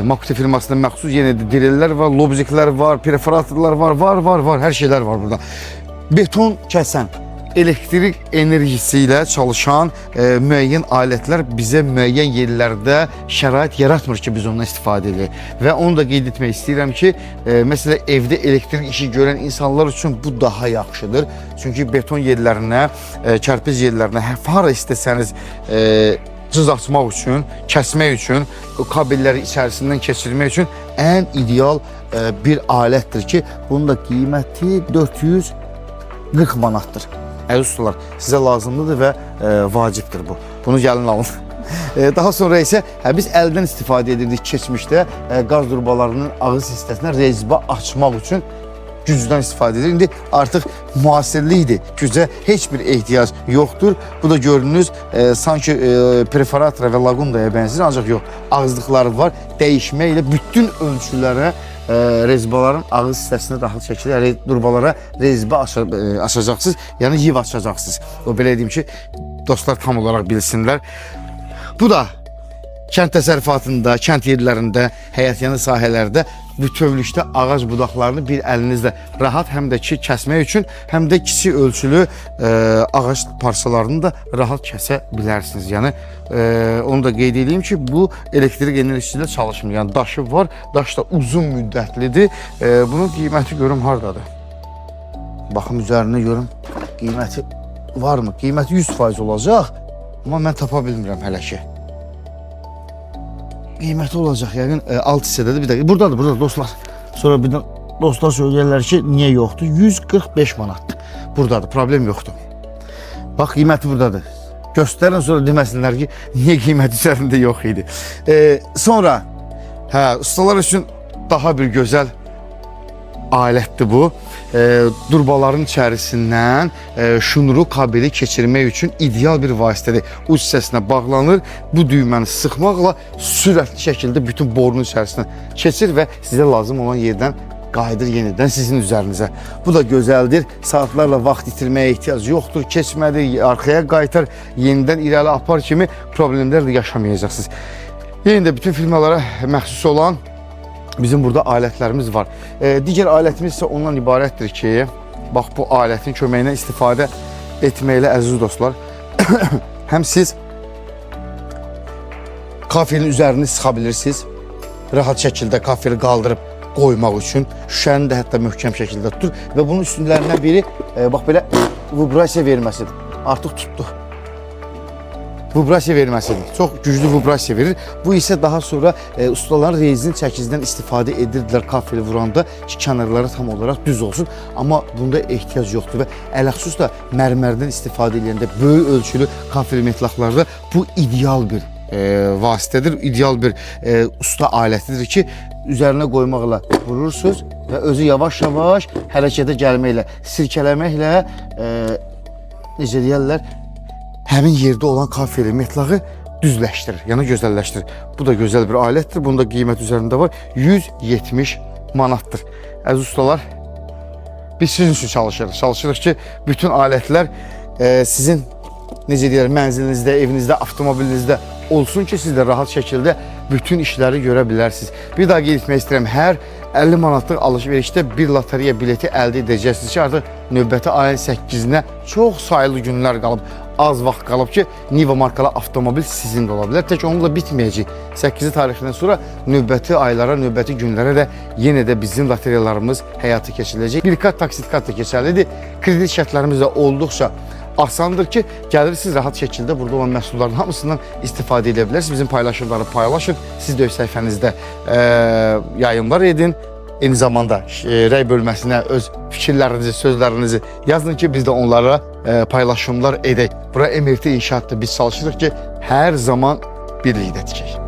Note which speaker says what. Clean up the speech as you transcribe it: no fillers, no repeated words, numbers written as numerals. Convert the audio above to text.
Speaker 1: Makute firmasında məxsus yenə də direllər var, lobziklər var, perforatorlar var, hər şeylər var burada. Beton kəsən, elektrik enerjisi ilə çalışan müəyyən alətlər bizə müəyyən yerlərdə şərait yaratmır ki, biz ondan istifadə edək. Və onu da qeyd etmək istəyirəm ki, məsələn, evdə elektrik işi görən insanlar üçün bu daha yaxşıdır. Çünki beton yerlərinə, kərpic yerlərinə, hara istəsəniz cız açmaq üçün, kəsmək üçün, kabelləri içərisindən keçirmək üçün ən ideal bir alətdir ki, bunun da qiyməti 440 manatdır. Əziz ustalar, sizə lazımlıdır və vacibdir bu. Bunu gəlin alın. Daha sonra isə biz əldən istifadə edirdik keçmişdə qaz durbalarının ağız hissəsinə rezbə açmaq üçün gücdən istifadə edir. İndi artıq müasirlikdir. Gücə heç bir ehtiyac yoxdur. Bu da gördüyünüz sanki perforatora və lagundaya bənzir, ancaq yox. Ağızlıqları var. Dəyişməklə bütün ölçülərə rezbaların ağız hissəsinə daxil şəkildə durbalara rezbə açacaqsınız, yəni yiv açacaqsınız. O belə deyim ki, dostlar tam olaraq bilsinlər. Bu da kənd təsərrüfatında, kənd yerlərində, həyətyanı sahələrdə bütövlükdə ağac budaqlarını bir əlinizlə rahat həm də ki kəsmək üçün, həm də kiçik ölçülü ağac parçalarını da rahat kəsə bilərsiniz. Yəni onu da qeyd edeyim ki, bu elektrik enerjisi ilə çalışmır. Yəni daşı var, daş da uzun müddətlidir. Bunun qiyməti görüm hardadır? Baxım üzərinə görüm qiyməti varmı? Qiyməti 100% olacaq, amma mən tapa bilmirəm hələ ki. Qiyməti olacaq, yəqin alt hissədədir. Bir dəqiqə, buradadır dostlar. Sonra bir də dostlar söyləyirlər ki, niyə yoxdur? 145 manatdır. Buradadır, problem yoxdur. Bax, qiyməti buradadır. Göstərin, sonra deməsinlər ki, niyə qiyməti üzərində yox idi. Sonra, ustalar üçün daha bir gözəl alətdir bu. Durbaların içərisindən şunuru, kabeli keçirmək üçün ideal bir vasitədir. Uc hissəsinə bağlanır, bu düyməni sıxmaqla sürətli şəkildə bütün borunun içərisindən keçir və sizə lazım olan yerdən qayıdır yenidən sizin üzərinizə. Bu da gözəldir. Saatlarla vaxt itirməyə ehtiyac yoxdur. Keçmədi, arxaya qaytar, yenidən irəli apar kimi problemlər də yaşamayacaqsınız. Yenə də bütün firmalara məxsus olan bizim burada alətlərimiz var. Digər alətimiz isə ondan ibarətdir ki, bax bu alətin köməyinə istifadə etməklə əziz dostlar, həm siz kafelin üzərini sıxa bilirsiniz, rahat şəkildə kafeli qaldırıb qoymaq üçün, şüşəni də hətta möhkəm şəkildə tutur və bunun üstünlərindən biri, bax belə vibrasiya verməsidir. Artıq tutdu. Vibrasiya verməsidir. Çox güclü vibrasiya verir. Bu isə daha sonra ustaların rezin çəkicidən istifadə edirdilər kafeli vuranda ki, kənarları tam olaraq düz olsun. Amma bunda ehtiyac yoxdur və ələxüsus da mərmərdən istifadə edəndə böyük ölçülü kafeli metlaqlarda bu ideal bir vasitədir, ideal bir usta alətidir ki, üzərinə qoymaqla vurursunuz və özü yavaş-yavaş hərəkətə gəlməklə, sirkələməklə, necə deyərlər, həmin yerdə olan kafeli metlağı düzləşdirir, yəni gözəlləşdirir. Bu da gözəl bir alətdir. Bunun da qiymət üzərində var. 170 manatdır. Əziz ustalar, biz sizin üçün çalışırıq. Çalışırıq ki, bütün alətlər sizin, necə deyirlər, mənzilinizdə, evinizdə, avtomobilinizdə olsun ki, siz də rahat şəkildə bütün işləri görə bilərsiniz. Bir daha qeyd etmək istəyirəm, hər 50 manatlıq alış-verişdə bir lotereya bileti əldə edəcəksiniz ki, artıq növbəti ayın 8-nə çox sayılı günlər qalıb, az vaxt qalıb ki, Niva markalı avtomobil sizin də ola bilər. Tək onunla bitməyəcək. 8 tarixindən sonra növbəti aylara, növbəti günlərə də yenə də bizim lotereyalarımız həyata keçiriləcək. Bir kart, taksit kart da keçərlidir. Kredit şərtlərimiz də olduqca asandır ki, gəlirsiniz rahat şəkildə burada olan məhsulların hamısından istifadə edə bilərsiniz. Bizim paylaşımları paylaşın, siz də öz səhifənizdə yayımlar edin. Eyni zamanda rəy bölməsinə öz fikirlərinizi, sözlərinizi yazın ki, biz də onlara paylaşımlar edək. Bura MFT inşaatdır, biz çalışırıq ki, hər zaman birlikdə tikək.